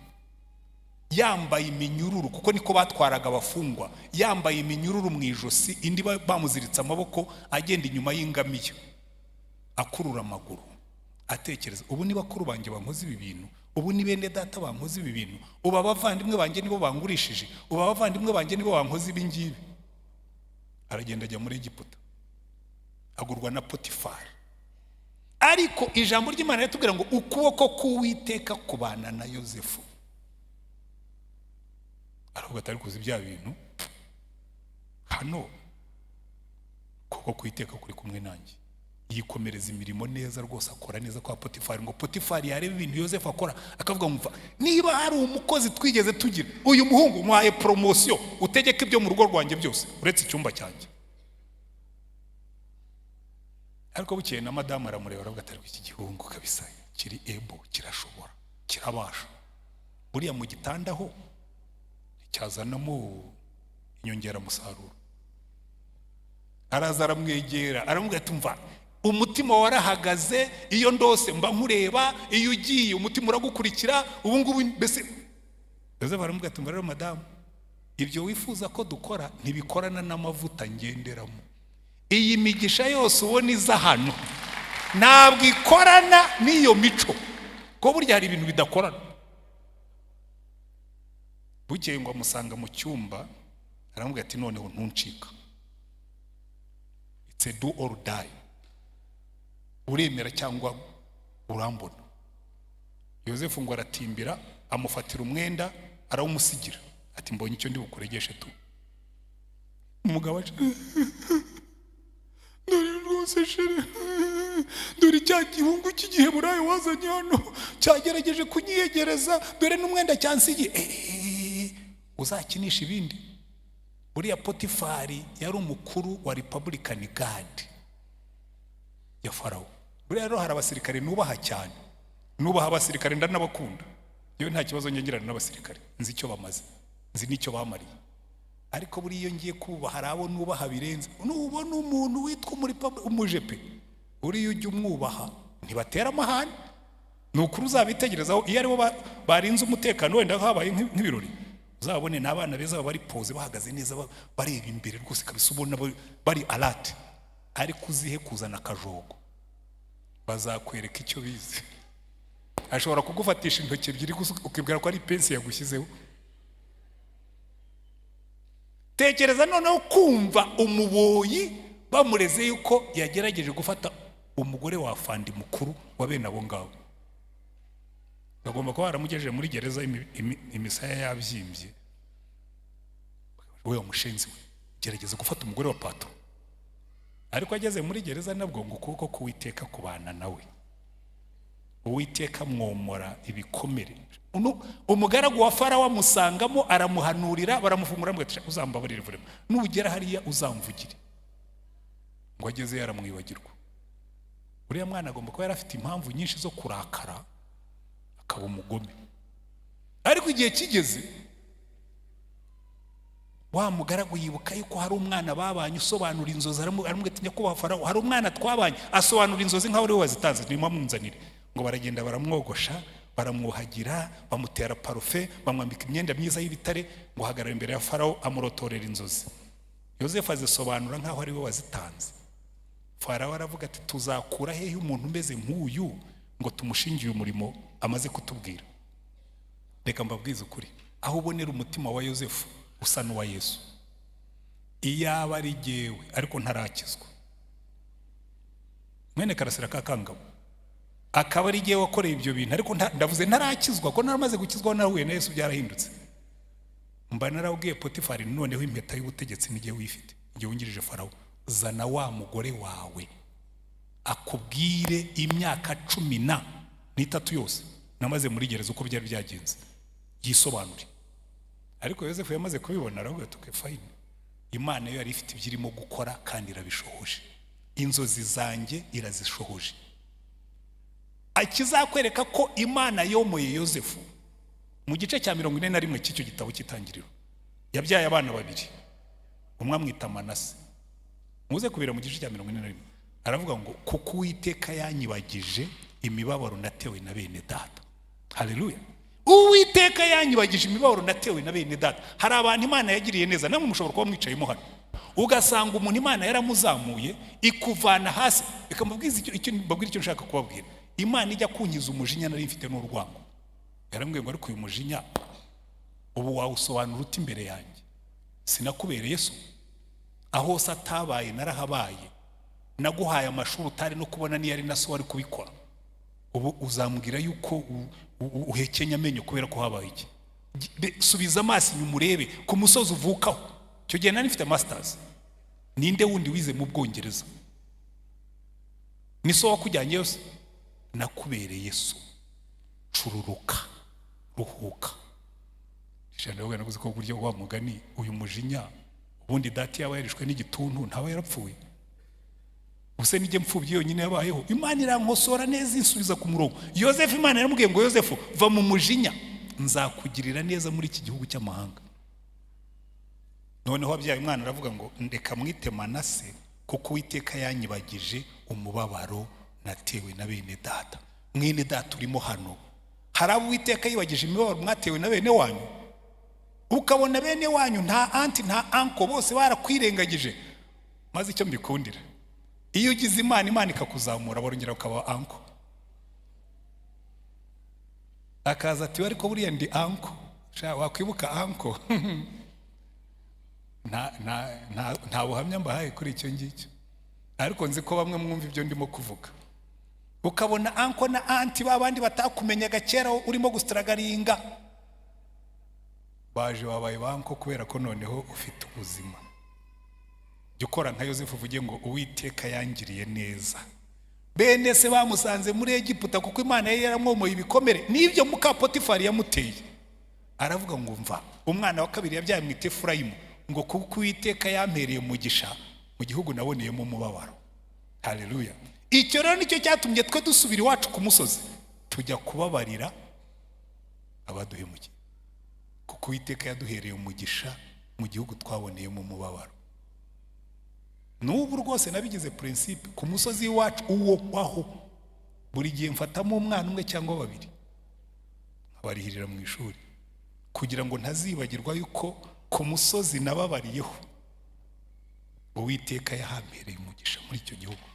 S1: yambaye iminyururu, kuko niko batwaraga abafungwa, yambaye iminyururu mu ijosi, indi bamuziritse amaboko, agenda inyuma y'ingamiya, akurura amaguru atekereza ubu ni bakuru banjye bankoze ibi bintu, ubu ni bene data bankoze ibi bintu, ubu abavandimwe banjye nibo bangurishije, ubu abavandimwe banjye nibo bankoze ibi ngibi. Aragenda ajya muri Egiputa agurwa na Potifari. Ariko ijambo ry'Imana ritubwira ngo ukuboko k'Uwiteka kubana na Yosefu. Aravuga atari kuzi bya bintu hano kuko kwiteka kuri kumwe nanjye, yikomereza imirimo neza rwose, akora neza kwa Potifari, ngo Potifari yareba ibintu Yosefu akora akavuga ngo niba hari umukozi twigeze tugira, uyu muhungu mwaye promotion utegeka ibyo mu rugo rwanjye byose uretse icyumba cyanjye. Ariko bukeye na madamu aramureba aravuga atari iki gihungu kabisa kiri ebo, kirashobora, kirabasha, buriya mu gitanda ho cyazanamo inyongera musaruro. Araza aramwegera aramubwira ati mva umutima warahagaze, iyo ndose mba nkureba, iyo ugiye umutima uragukurikira, ubu ngubu mbese Yosefu aramubwira ati rero madamu, ibyo wifuza ko dukora ntibikorana n'amavuta ngenderamo. Iyi migisha yose ubona iza hano ntabwo ikorana n'iyo mico, ko burya hari ibintu bidakorana. Bukeye ngo amusanga mu cyumba aramubwira ati noneho ntuncika, it's a do or die, uremera cyangwa urambona. Yosefu ngo aratimbira amufatira umwenda arawumusigira ati mbonye icyo ndi bukuregeshe tu. Umugabo aje dore rwose shere, dore cya gihungu cy'igiheburayo wazanye hano cyagerageje kunyiyegereza, dore n'umwenda cyansigiye. Uzakinisha ibindi. Buriya Potifari yari umukuru wa Republican Guard ya Farawo. Buriya rero hari abasirikare nubaha cyane, nubaha abasirikare ndanabakunda, yewe nta kibazo ngirana n'abasirikare, nzi icyo bamaze, nzi n'icyo bamariye. Ariko buri iyo ngiye kubaha hari abo nubaha birenze. Nubona umuntu witwa umujepe, uri ujye umwubaha, ntibatera amahane. Nukuri uzabitegerezaho iyo aribo barinze umutekano wenda habaye nk'ibirori, uzabone n'abana beza bari pose bahagaze neza bareba imbere rwose kabisa, ubona bari alert. Ariko uzihe kuzana akajogo bazakwereka icyo bize. Ashobora kugufatisha intoki ebyiri ukibwira ko ari pensi yagushyizeho. Tekereza noneho kumva umuboyi bamureze yuko yagerageje gufata umugore wa fandi mukuru wa bene abo ngabo. Bagomba kuba baramugejeje muri gereza imisaya yabyimbye. Wewe mushenzi we gerageza gufata umugore wa patro. Ariko ageze muri gereza nabwo ngo ukuboko k'Uwiteka kubana nawe. Uwiteka mwomora ibikomere. Umugaragu wa Farawo amusangamo aramuhanurira, baramufungura ngo uzambabarire vurema, nugera hariya uzamvugire. Ngo ageze yaramwibagirwa. Uriya mwana agomba kuba yarafite impamvu nyinshi zo kurakara akaba umugome. Ariko igihe kigeze wa mugaragu yibuka yuko hari umwana babanye usobanura inzozi, aramubwira ati nyakubahwa Farawo, hari umwana twabanye asobanura inzozi nkaho ari we wazitanze, nimwe munzanire. Ngo baragenda baramwogosha, baramwuhagira, bamutera parufe, bamwambika imyenda myiza y'ibitare, ngo hagarara imbere ya Farawo amurotorera inzozi. Yosefu azisobanura nkaho ari we wazitanze. Farawo aravuga ati tuzakura hehe umuntu umeze nk'uyu ngo tumushingiye umurimo amaze kutubwira. Reka mbabwize ukuri, aho ubonera umutima wa Yosefu usa n'uwa Yesu. Iyaba ari jyewe ariko ntarakizwa, mwene Karasira ka Kangabo, akaba ari jyewe wakoreye ibyo bintu, ariko ndavuze ntarakizwa ko naramaze gukizwa nahuye na Yesu byarahindutse. Mba narawubwiye Potifari noneho impeta y'ubutegetsi n'igihe wifite, igihe wungirije Farawo, zana wa mugore wawe akubwire imyaka 13 yose namaze muri gereza uko byari byagenze, yisobanure. Ariko Yosefu yamaze kubibona aravuga ati fine, Imana yo yari ifite ibyirimo gukora kandi irabishohoje, inzozi zanjye irazishohoje. Akizakwereka ko Imana yomoye Yosefu mu gice cya 41 cy'icyo gitabo cy'Itangiriro. Yabyaye abana babiri, umwe amwita Manase. Muze kubira mu gice cya 41 aravuga ngo kuko Uwiteka yanyibagije imibabaro natewe na bene data. Haleluya. Uwiteka yanyibagije imibabaro natewe na bene data. Hari abantu Imana yagiriye neza, namwe mushobora kuba mwicayemo hano ugasanga umuntu Imana yaramuzamuye ikuvana hasi. Reka mbabwize icyo nshaka kubabwira. Imana ijya kunkiza umujinya nari mfite n'urwango, yarambwiye ngo ariko uyu mujinya ubu wawusobanura uti imbere yanjye? Sinakubereye so? Aho se atabaye narahabaye, naguhaye amashuri utari no kubona niyo ari na so wari kubikora. Ubu uzambwira yuko uhekenya amenyo kubera ko habaye iki? Subiza amaso inyuma urebe ku musozi uvukaho. Cyo gihe nari mfite masters. Ninde wundi wize mu Bwongereza? Ni so wakujyanye yose? Nakubereye so. Cururuka, ruhuka. Shana wowe naguze ko buryo wa mugani uyu mujinya ubundi dati yawe yarishwe n'igituntu ntawe yarapfuye. Use nige mpfubyi yonyine yabayeho. Imana irankosora neza insubiza ku murongo. Yosefu Imana yaramubwiye ngo Yosefu va mu mujinya, nzakugirira neza muri iki gihugu cy'amahanga. Noneho abyaye umwana aravuga ngo ndeka mwite Manase kuko Uwiteka yanyibagije umubabaro natewe na bene data. Mwene data urimo hano, hari abo Uwiteka yibagije imibabaro mwatewe na bene wanyu. Ukabona bene wanyu nta anti nta anko bose barakwirengagije. Maze icyo mbikundira, iyo ugize Imana ikakuzamura barongera ukaba anko. Akaza ati ariko buriya ndi anko. Wakwibuka anko? nta buhamya mbahaye kuri icyo ngicyo, ariko nzi ko bamwe mwumva ibyo ndimo kuvuga. Ukabona anko na anti babandi batakumenyaga kera urimo gustragaringa, baje wabaye banko kubera ko noneho ufite ubuzima. Jya ukora nka Yosefu uvuge ngo Uwiteka yangiriye neza. Bene se bamusanze muri Egiputa kuko Imana yari yaramwomoye ibikomere n'ibyo muka Potifari yamuteye. Aravuga ngo mva, umwana wa kabiri yabyaye mu Efurayimu, ngo kuko Uwiteka yampereye umugisha mu gihugu naboneyemo umubabaro. Haleluya. Icyo rero nicyo cyatumye twe dusubira iwacu ku musozi tujya kubabarira abaduhemukiye, kuko Uwiteka yaduhereye umugisha mu gihugu twaboneyemo umubabaro. N'ubu rwose nabigize principe ku musozi wacu uwo waho, buri gihe mfatamo umwana umwe cyangwa babiri abarihirira mu ishuri kugira ngo ntazibagirwa yuko ku musozi nababariyeho Uwiteka yahampereye umugisha muri icyo gihugu.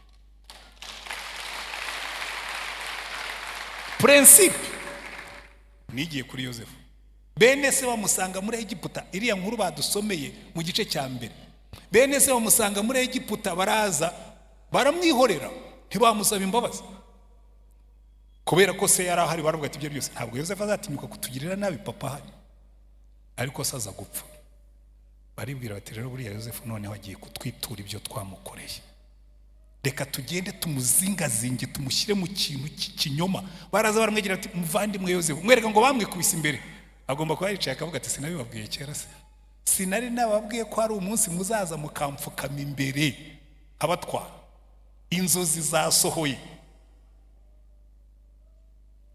S1: Principe nigiye kuri Yosefu. Bene se bamusanga muri Egiputa, iriya nkuru badusomeye mu gice cya mbere. Bene se bamusanga muri Egiputa, baraza baramwihorera, ntibamusaba imbabazi kubera ko se yari ahari. Baravuga ati ibyo byose ntabwo Yosefu azatinyuka kutugirira nabi papa ahari, ariko se aza gupfa. Baribwira bati rero buriya Yosefu noneho agiye kutwitura ibyo twamukoreye, reka tugende tumuzingazinge tumushyire mu kintu cy'ikinyoma. Baraza baramwegira ati muvandimwe Yosefu, mwereka ngo bamwikubise imbere. Agomba kuba yicaye akavuga ati sinabibabwiye kera se? Sinari nababwiye ko hari umunsi muzaza mukamfukama imbere abatwara? Inzozi zasohoye.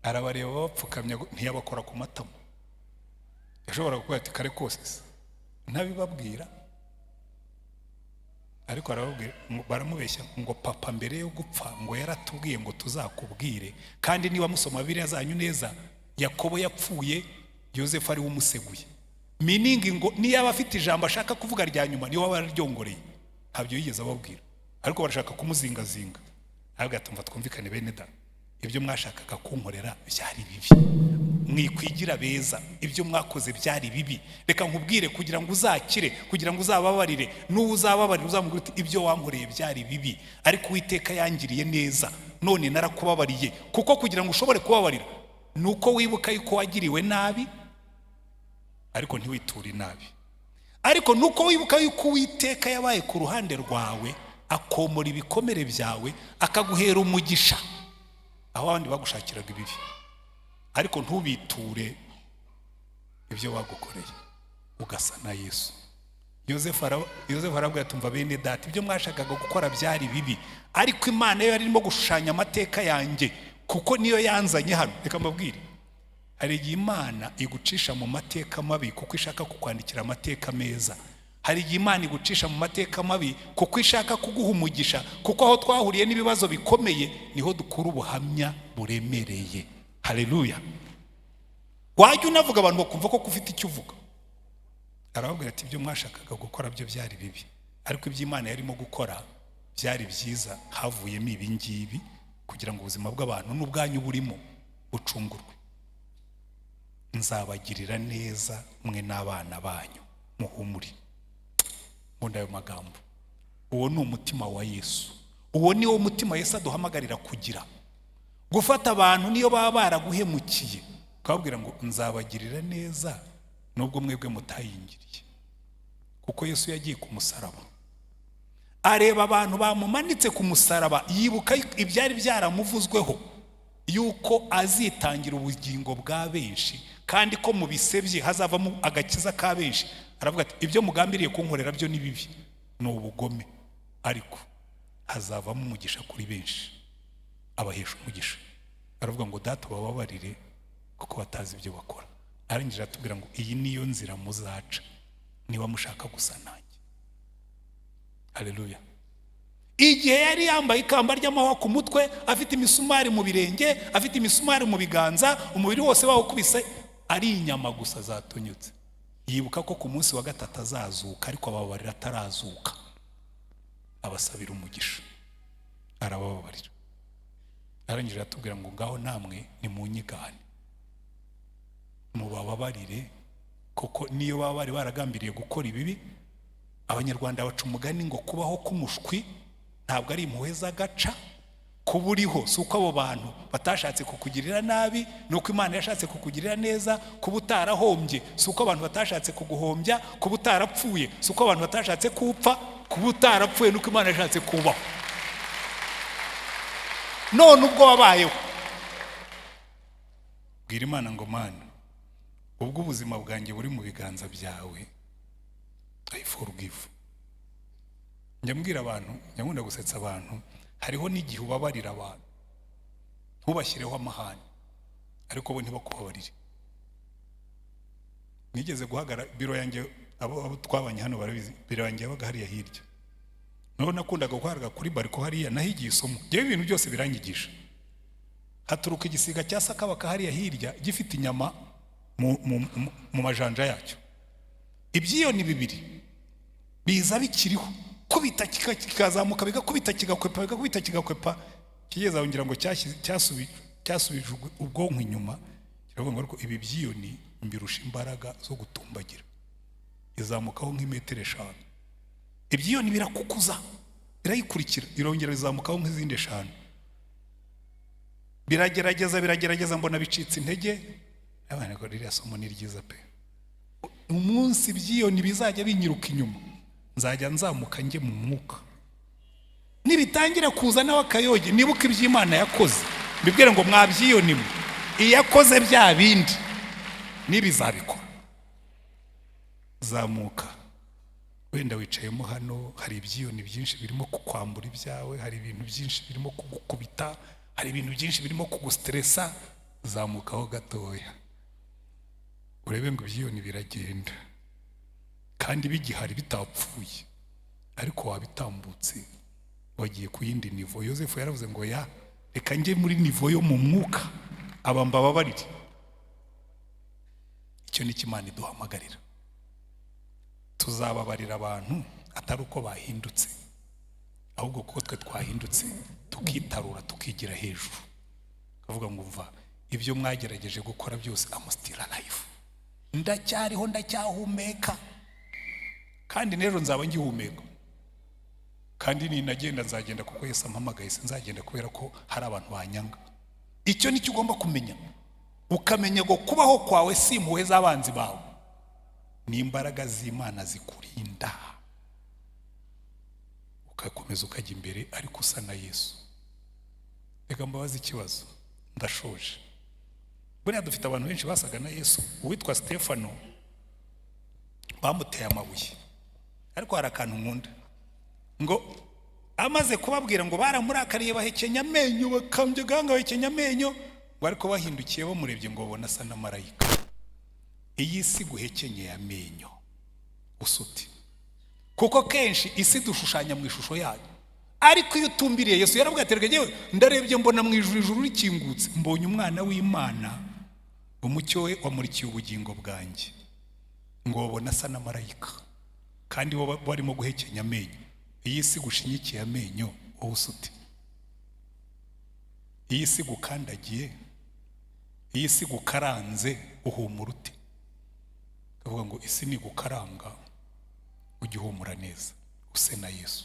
S1: Arabareba bapfukamye ntiyabakora ku matama. Yashobora kuvuga ati kare kose se ntabibabwira, ariko arababwira. Baramubeshya ngo papa mbere yo gupfa ngo yaratubwiye ngo tuzakubwire, kandi niba musoma Bibiliya zanyu neza, Yakobo yapfuye Yosefu ari umuseguye. Meaning ngo niba afite ijambo ashaka kuvuga rya nyuma niwe bararyongoreye, ntabyo yigeze ababwira, ariko barashaka kumuzingazinga. Ahubwo atumva twumvikane bene da, ibyo mwashakaga kunkorera byari bibi, mwikwigira beza, ibyo mwakoze byari bibi. Reka nkubwire kugira ngo uzakire, kugira ngo uzababarire, n'uwo uzababarira uzamubwira uti ibyo wankoreye byari bibi, ariko Uwiteka yangiriye neza, none narakubabariye. Kuko kugira ngo ushobore kubabarira nuko wibuka yuko wagiriwe nabi ariko ntiwiture nabi, ariko nuko wibuka yuko Uwiteka yabaye ku ruhande rwawe, akomora ibikomere byawe, akaguhera umugisha aho abandi bagushakiraga ibibi, ariko ntubiture ibyo bagukoreye, ugasa na Yesu. Yosefu arabwira ati mva bene data, ibyo mwashakaga gukora byari bibi, ariko Imana yo yarimo gushushanya amateka yanjye kuko niyo yanzanye hano. Reka mbabwire, hari igihe Imana igucisha mu mateka mabi kuko ishaka kukwandikira amateka meza. Hari igihe Imana igucisha mu mateka mabi kuko ishaka kuguha umugisha, kuko aho twahuriye n'ibibazo bikomeye niho dukura ubuhamya buremereye. Haleluya. Wajya unavuga abantu bakumva ko ufite icyo uvuga. Arababwira ati ibyo mwashakaga gukora byo byari bibi, ariko iby'Imana yarimo gukora byari byiza, havuyemo ibi ngibi kugira ngo ubuzima bw'abantu n'ubwanyu burimo bucungurwe. Nzabagirira neza mwe n'abana banyu, muhumure. Nkunda ayo magambo. Uwo ni umutima wa Yesu. Uwo ni wo mutima Yesu aduhamagarira kugira. Gufata abantu niyo baba baraguhemukiye, ukababwira ngo nzabagirira neza nubwo mwebwe mutayingiriye. Kuko Yesu yagiye ku musaraba, areba abantu bamumanitse ku musaraba, yibuka ibyari byaramuvuzweho yuko azitangira ubugingo bwa benshi, kandi ko mu bisebye hazavamo agakiza ka benshi. Aravuga ati ibyo mugambiriye kunkorera byo ni bibi, ni ubugome, ariko hazavamo umugisha kuri benshi, abahesha umugisha. Aravuga ngo data bababarire kuko batazi ibyo bakora. Arangije atubwira ngo iyi niyo nzira muzaca niba mushaka gusa nanjye. Haleluya. Igihe yari yambaye ikamba ry'amahwa ku mutwe, afite imisumari mu birenge, afite imisumari mu biganza, umubiri wose bawukubise, ari inyama gusa zatonyotse. Yibuka ko ku munsi wa gatatu azazuka, ariko ababarira atarazuka, abasabira umugisha, arababarira. Arangije atubwira ngo ngaho namwe ni munyigane, mubabarire, kuko niyo baba bari baragambiriye gukora ibibi. Abanyarwanda baca umugani ngo kubaho k'umushwi ntabwo ari impuhwe z'agaca. Kuba uriho si uko abo bantu batashatse kukugirira nabi, ni uko Imana yashatse kukugirira neza. Kuba utarahombye si uko abantu batashatse kuguhombya. Kuba utarapfuye si uko abantu batashatse kupfa. Kuba utarapfuye ni uko Imana yashatse kubaho. None ubwo wabayeho, bwira Imana ngo Mana, ubwo ubuzima bwanjye buri mu biganza byawe, I forgive. Njya mbwira abantu, njya nkunda gusetsa abantu, hariho n'igihe ubabarira abantu ntubashyireho amahane, ariko bo ntibakubabarire. Nigeze guhagarara biro yanjye, abo twabanye hano barabizi, biro yanjye yabaga hariya hirya. Naho nakundaga guhagarara kuri bariko hariya, nahigiye isomo. Ngewe ibintu byose biranyigisha. Haturuka igisiga cya sakabaka hariya hirya gifite inyama mu majanja yacyo. Ibyiyo ni bibiri biza bikiriho, kubita kikazamuka, bigakubita kigakwepa, bigakubita kigakwepa, kigeza ngira ngo cyasubije ubwonko inyuma. Kiravuga ngo ibi byiyo ni mbirusha imbaraga zo gutumbagira, izamukaho nk'imetero 5. Ibyiyo ni birakukuza, birayikurikira, irongera izamukaho nk'izindi 5. Biragerageza mbona bicitse intege. Abana ko ririya somo ni ryiza pe. Umunsi ibyiyo nibizajya binyiruka inyuma, nzajya nzamuka nge mu mwuka. Nibitangira kuza nawe akayoge, nibuka iby'Imana yakoze, mbibwire ngo mwabyiyo nimwe iyakoze bya bindi nibizabikora. Zamuka. Wenda wicayemo hano, hari ibyiyo ni byinshi birimo kukwambura ibyawe, hari ibintu byinshi birimo kugukubita, hari ibintu byinshi birimo kugustressa. Zamukaho gatoya, urebe ngo ibyiyo ni biragenda, kandi bigihari bitapfuye, ariko wabitambutse, wagiye ku yindi nivo. Yosefu yaravuze ngo ya reka njye muri nivo yo mu mwuka, abamba babarire. Icyo ni Imana iduhamagarira. Tuzababarira abantu atari uko bahindutse, ahubwo kuko twe twahindutse, tukitarura, tukigira hejuru, kavuga ngo umva ibyo mwagerageje gukora byose, I'm still alive, ndacyariho, ndacyahumeka, kandi rero nzaba ngihumeka, kandi ninagenda nzagenda kuko Yesu ampamagaye, sinzagenda kubera ko hari abantu banyanga. Icyo nicyo ugomba kumenya, ukamenya ngo kubaho kwawe si impuhwe z'abanzi bawe, ni imbaraga z'Imana zikurinda, ukakomeza ukajya imbere ariko usa na Yesu. Reka mbabaze ikibazo, ndashoje. Buriya dufite abantu benshi basaga na Yesu. Uwitwa Stefano bamuteye amabuye, ariko hari akantu nkunda, ngo amaze kubabwira ngo baramurakariye, bahekenya amenyo, bakambye ganga bahekenya amenyo, ngo ariko bahindukiye bamurebye ngo babona asa na marayika. Iyi si guhekenyeye amenyo usuti, kuko kenshi isi dushushanya mu ishusho yayo, ariko iyo utumbiriye Yesu yaravuga ati rege ndarebye mbona mu ijuru rikingutse, mbonye umwana w'Imana, umucyo we wamurikiye ubugingo bwanjye, ngo babona asa na marayika. kandi bo barimo guhekenya amenyo. Iyi si gushinyikiye amenyo wowe usuti, iyi si gukandagiye, iyi si gukaranze uhumura ute? Kavuga ngo isi ni gukaranga ugihumura neza use na Yesu.